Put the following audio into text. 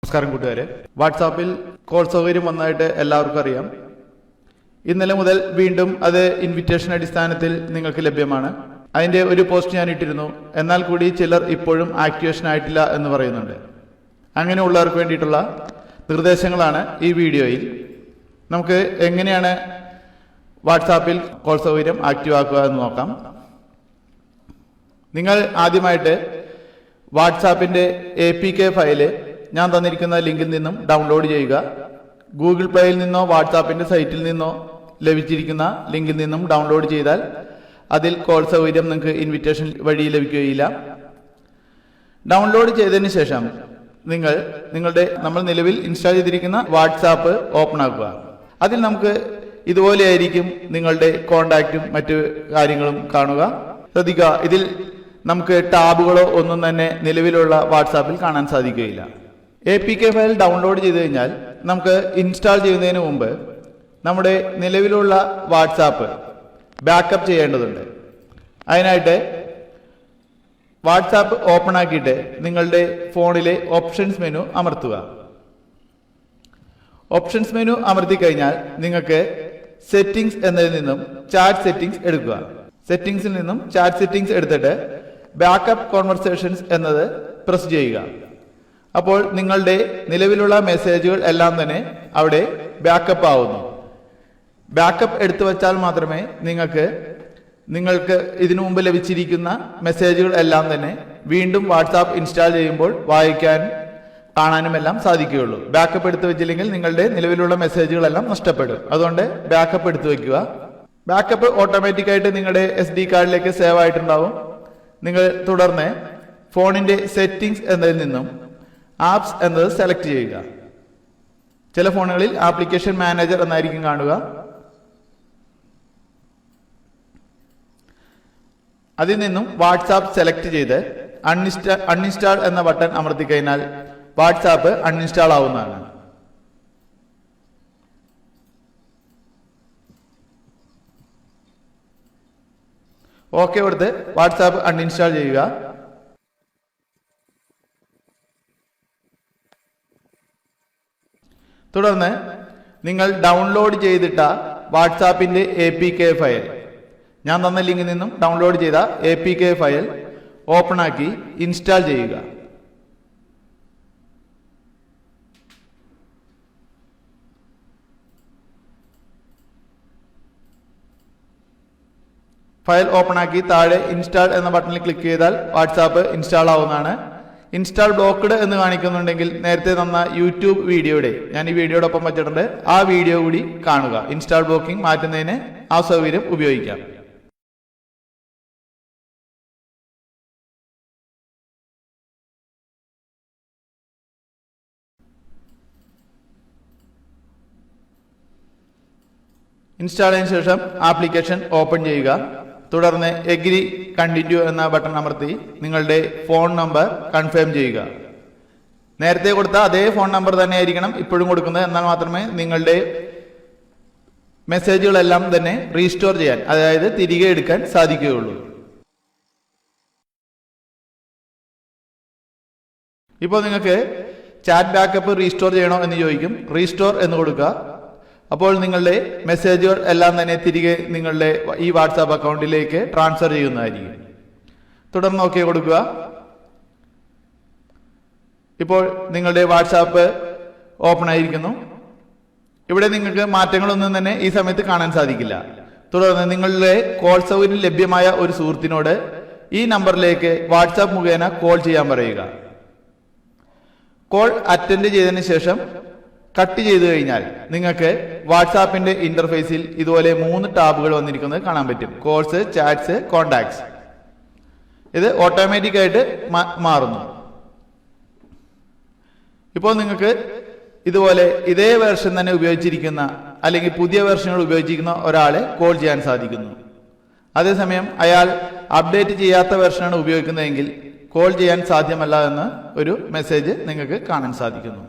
നമസ്കാരം കൂട്ടുകാരെ. വാട്സാപ്പിൽ കോൾ സൗകര്യം വന്നതായിട്ട് എല്ലാവർക്കും അറിയാം. ഇന്നലെ മുതൽ വീണ്ടും അത് ഇൻവിറ്റേഷൻ അടിസ്ഥാനത്തിൽ നിങ്ങൾക്ക് ലഭ്യമാണ്. അതിന്റെ ഒരു പോസ്റ്റ് ഞാൻ ഇട്ടിരുന്നു. എന്നാൽ കൂടി ചിലർ ഇപ്പോഴും ആക്ടിവേഷൻ ആയിട്ടില്ല എന്ന് പറയുന്നുണ്ട്. അങ്ങനെയുള്ളവർക്ക് വേണ്ടിയിട്ടുള്ള നിർദ്ദേശങ്ങളാണ് ഈ വീഡിയോയിൽ. നമുക്ക് എങ്ങനെയാണ് വാട്സാപ്പിൽ കോൾ സൗകര്യം ആക്റ്റീവ് ആക്കുക എന്ന് നോക്കാം. നിങ്ങൾ ആദ്യമായിട്ട് വാട്സാപ്പിന്റെ APK ഫയല് ഞാൻ തന്നിരിക്കുന്ന ലിങ്കിൽ നിന്നും ഡൗൺലോഡ് ചെയ്യുക. ഗൂഗിൾ പ്ലേയിൽ നിന്നോ വാട്സാപ്പിന്റെ സൈറ്റിൽ നിന്നോ ലഭിച്ചിരിക്കുന്ന ലിങ്കിൽ നിന്നും ഡൗൺലോഡ് ചെയ്താൽ അതിൽ കോൾ സൗകര്യം നിങ്ങൾക്ക് ഇൻവിറ്റേഷൻ വഴി ലഭിക്കുകയില്ല. ഡൗൺലോഡ് ചെയ്തതിന് ശേഷം നമ്മൾ നിലവിൽ ഇൻസ്റ്റാൾ ചെയ്തിരിക്കുന്ന വാട്സാപ്പ് ഓപ്പൺ ആക്കുക. അതിൽ നമുക്ക് ഇതുപോലെയായിരിക്കും നിങ്ങളുടെ കോണ്ടാക്റ്റും മറ്റു കാര്യങ്ങളും കാണുക. ശ്രദ്ധിക്കുക, ഇതിൽ നമുക്ക് ടാബുകളോ ഒന്നും തന്നെ നിലവിലുള്ള വാട്സാപ്പിൽ കാണാൻ സാധിക്കുകയില്ല. APK ഫയൽ ഡൗൺലോഡ് ചെയ്ത് കഴിഞ്ഞാൽ നമുക്ക് ഇൻസ്റ്റാൾ ചെയ്യുന്നതിന് മുമ്പ് നമ്മുടെ നിലവിലുള്ള വാട്സാപ്പ് ബാക്കപ്പ് ചെയ്യേണ്ടതുണ്ട്. അതിനായിട്ട് വാട്സാപ്പ് ഓപ്പൺ ആക്കിയിട്ട് നിങ്ങളുടെ ഫോണിലെ ഓപ്ഷൻസ് മെനു അമർത്തുക. ഓപ്ഷൻസ് മെനു അമർത്തി കഴിഞ്ഞാൽ നിങ്ങൾക്ക് സെറ്റിംഗ്സ് എന്നതിൽ നിന്നും ചാറ്റ് സെറ്റിംഗ്സ് എടുക്കുക. സെറ്റിംഗ്സിൽ നിന്നും ചാറ്റ് സെറ്റിംഗ്സ് എടുത്തിട്ട് ബാക്കപ്പ് കോൺവെർസേഷൻസ് എന്നത് പ്രസ് ചെയ്യുക. അപ്പോൾ നിങ്ങളുടെ നിലവിലുള്ള മെസ്സേജുകൾ എല്ലാം തന്നെ അവിടെ ബാക്കപ്പ് ആവുന്നു. ബാക്കപ്പ് എടുത്തു വച്ചാൽ മാത്രമേ നിങ്ങൾക്ക് ഇതിനു മുമ്പ് ലഭിച്ചിരിക്കുന്ന മെസ്സേജുകൾ എല്ലാം തന്നെ വീണ്ടും വാട്സാപ്പ് ഇൻസ്റ്റാൾ ചെയ്യുമ്പോൾ വായിക്കാൻ കാണാനും എല്ലാം സാധിക്കുകയുള്ളൂ. ബാക്കപ്പ് എടുത്തു വെച്ചില്ലെങ്കിൽ നിങ്ങളുടെ നിലവിലുള്ള മെസ്സേജുകളെല്ലാം നഷ്ടപ്പെടും. അതുകൊണ്ട് ബാക്കപ്പ് എടുത്തു വെക്കുക. ബാക്കപ്പ് ഓട്ടോമാറ്റിക്കായിട്ട് നിങ്ങളുടെ SD കാർഡിലേക്ക് സേവ് ആയിട്ടുണ്ടാവും. നിങ്ങൾ തുടർന്ന് ഫോണിന്റെ സെറ്റിംഗ്സ് എന്നതിൽ നിന്നും ആപ്സ് എന്നത് സെലക്ട് ചെയ്യുക. ചില ഫോണുകളിൽ ആപ്ലിക്കേഷൻ മാനേജർ എന്നായിരിക്കും കാണുക. അതിൽ നിന്നും വാട്സാപ്പ് സെലക്ട് ചെയ്ത് അൺഇൻസ്റ്റാൾ എന്ന ബട്ടൺ അമർത്തി കഴിഞ്ഞാൽ വാട്സാപ്പ് അൺഇൻസ്റ്റാൾ ആവുന്നതാണ്. ഓക്കെ കൊടുത്ത് വാട്സാപ്പ് അൺഇൻസ്റ്റാൾ ചെയ്യുക. തുടർന്ന് നിങ്ങൾ ഡൗൺലോഡ് ചെയ്തിട്ട വാട്സാപ്പിന്റെ APK ഫയൽ, ഞാൻ തന്ന ലിങ്കിൽ നിന്നും ഡൗൺലോഡ് ചെയ്ത APK ഫയൽ ഓപ്പൺ ആക്കി ഇൻസ്റ്റാൾ ചെയ്യുക. ഫയൽ ഓപ്പൺ ആക്കി താഴെ ഇൻസ്റ്റാൾ എന്ന ബട്ടണിൽ ക്ലിക്ക് ചെയ്താൽ വാട്സാപ്പ് ഇൻസ്റ്റാൾ ആവുന്നതാണ്. ഇൻസ്റ്റാൾ ബ്ലോക്ക്ഡ് എന്ന് കാണിക്കുന്നുണ്ടെങ്കിൽ നേരത്തെ തന്ന യൂട്യൂബ് വീഡിയോയുടെ ഞാൻ ഈ വീഡിയോടൊപ്പം വെച്ചിട്ടുണ്ട്, ആ വീഡിയോ കൂടി കാണുക. ഇൻസ്റ്റാൾ ബ്ലോക്കിംഗ് മാറ്റുന്നതിന് ആ സൗകര്യം ഉപയോഗിക്കാം. ഇൻസ്റ്റാൾ ചെയ്തതിനു ശേഷം ആപ്ലിക്കേഷൻ ഓപ്പൺ ചെയ്യുക. തുടർന്ന് എഗ്രി കണ്ടിന്യൂ എന്ന ബട്ടൺ അമർത്തി നിങ്ങളുടെ ഫോൺ നമ്പർ കൺഫേം ചെയ്യുക. നേരത്തെ കൊടുത്ത അതേ ഫോൺ നമ്പർ തന്നെ ആയിരിക്കണം ഇപ്പോഴും കൊടുക്കുന്നത്. എന്നാൽ മാത്രമേ നിങ്ങളുടെ മെസ്സേജുകളെല്ലാം തന്നെ റീസ്റ്റോർ ചെയ്യാൻ, അതായത് തിരികെ എടുക്കാൻ സാധിക്കുകയുള്ളൂ. ഇപ്പോൾ നിങ്ങൾക്ക് ചാറ്റ് ബാക്കപ്പ് റീസ്റ്റോർ ചെയ്യണോ എന്ന് ചോദിക്കും. റീസ്റ്റോർ എന്ന് കൊടുക്കുക. അപ്പോൾ നിങ്ങളുടെ മെസ്സേജുകൾ എല്ലാം തന്നെ തിരികെ നിങ്ങളുടെ ഈ വാട്സാപ്പ് അക്കൗണ്ടിലേക്ക് ട്രാൻസ്ഫർ ചെയ്യുന്നതായിരിക്കും. തുടർന്ന് ഓക്കെ കൊടുക്കുക. ഇപ്പോൾ നിങ്ങളുടെ വാട്സാപ്പ് ഓപ്പൺ ആയിരിക്കുന്നു. ഇവിടെ നിങ്ങൾക്ക് മാറ്റങ്ങളൊന്നും തന്നെ ഈ സമയത്ത് കാണാൻ സാധിക്കില്ല. തുടർന്ന് നിങ്ങളുടെ കോൾ സൗകര്യം ലഭ്യമായ ഒരു സുഹൃത്തിനോട് ഈ നമ്പറിലേക്ക് വാട്സാപ്പ് മുഖേന കോൾ ചെയ്യാൻ പറയുക. കോൾ അറ്റൻഡ് ചെയ്തതിനു ശേഷം കട്ട് ചെയ്ത് കഴിഞ്ഞാൽ നിങ്ങൾക്ക് വാട്സാപ്പിന്റെ ഇന്റർഫേസിൽ ഇതുപോലെ 3 ടാബുകൾ വന്നിരിക്കുന്നത് കാണാൻ പറ്റും. Calls, chats, contacts. ഇത് ഓട്ടോമാറ്റിക് ആയിട്ട് മാറുന്നു. ഇപ്പോൾ നിങ്ങൾക്ക് ഇതുപോലെ ഇതേ വേർഷൻ തന്നെ ഉപയോഗിച്ചിരിക്കുന്ന അല്ലെങ്കിൽ പുതിയ വേർഷനുകൾ ഉപയോഗിച്ചിരിക്കുന്ന ഒരാളെ കോൾ ചെയ്യാൻ സാധിക്കുന്നു. അതേസമയം അയാൾ അപ്ഡേറ്റ് ചെയ്യാത്ത വേർഷനാണ് ഉപയോഗിക്കുന്നതെങ്കിൽ കോൾ ചെയ്യാൻ സാധ്യമല്ല എന്ന് ഒരു മെസ്സേജ് നിങ്ങൾക്ക് കാണാൻ സാധിക്കുന്നു.